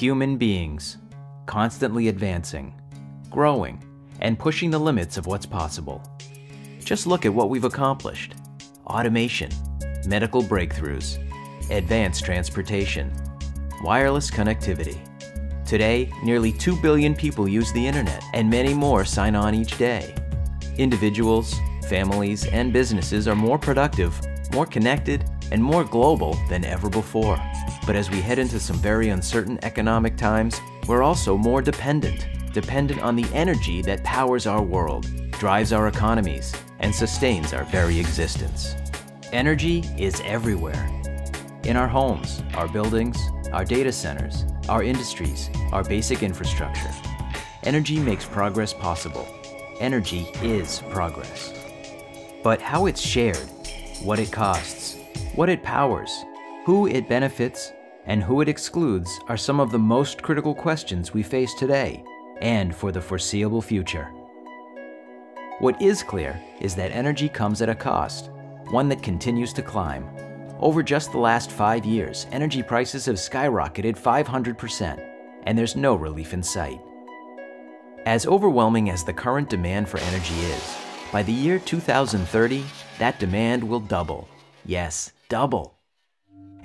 Human beings, constantly advancing, growing, and pushing the limits of what's possible. Just look at what we've accomplished. Automation, medical breakthroughs, advanced transportation, wireless connectivity. Today, nearly 2 billion people use the internet, and many more sign on each day. Individuals, families, and businesses are more productive, more connected, and more global than ever before. But as we head into some very uncertain economic times, we're also more dependent on the energy that powers our world, drives our economies, and sustains our very existence. Energy is everywhere. In our homes, our buildings, our data centers, our industries, our basic infrastructure. Energy makes progress possible. Energy is progress. But how it's shared, what it costs, what it powers, who it benefits, and who it excludes are some of the most critical questions we face today and for the foreseeable future. What is clear is that energy comes at a cost, one that continues to climb. Over just the last 5 years, energy prices have skyrocketed 500%, and there's no relief in sight. As overwhelming as the current demand for energy is, by the year 2030, that demand will double. Yes, double.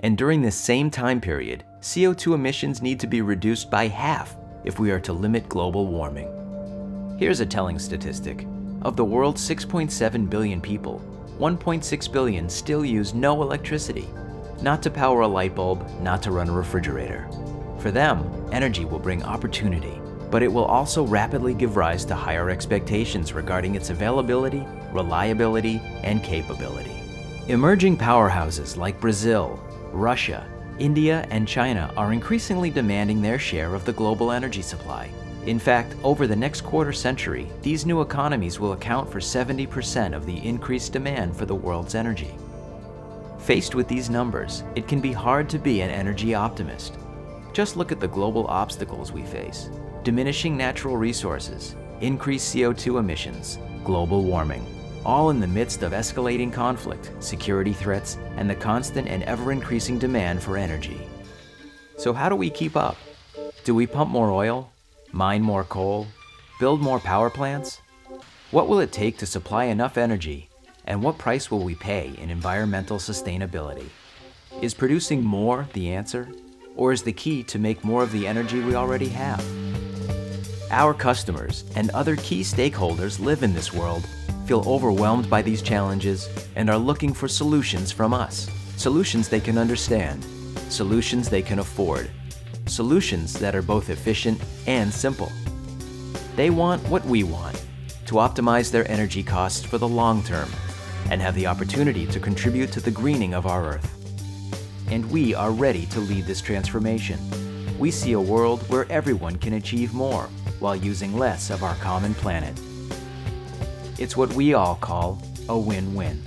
And during this same time period, CO2 emissions need to be reduced by half if we are to limit global warming. Here's a telling statistic. Of the world's 6.7 billion people, 1.6 billion still use no electricity, not to power a light bulb, not to run a refrigerator. For them, energy will bring opportunity, but it will also rapidly give rise to higher expectations regarding its availability, reliability, and capability. Emerging powerhouses like Brazil, Russia, India, and China are increasingly demanding their share of the global energy supply. In fact, over the next quarter century, these new economies will account for 70% of the increased demand for the world's energy. Faced with these numbers, it can be hard to be an energy optimist. Just look at the global obstacles we face: diminishing natural resources, increased CO2 emissions, global warming, all in the midst of escalating conflict, security threats, and the constant and ever-increasing demand for energy. So how do we keep up? Do we pump more oil? Mine more coal? Build more power plants? What will it take to supply enough energy, and what price will we pay in environmental sustainability? Is producing more the answer, or is the key to make more of the energy we already have? Our customers and other key stakeholders live in this world, feel overwhelmed by these challenges, and are looking for solutions from us. Solutions they can understand, solutions they can afford, solutions that are both efficient and simple. They want what we want, to optimize their energy costs for the long term and have the opportunity to contribute to the greening of our Earth. And we are ready to lead this transformation. We see a world where everyone can achieve more while using less of our common planet. It's what we all call a win-win.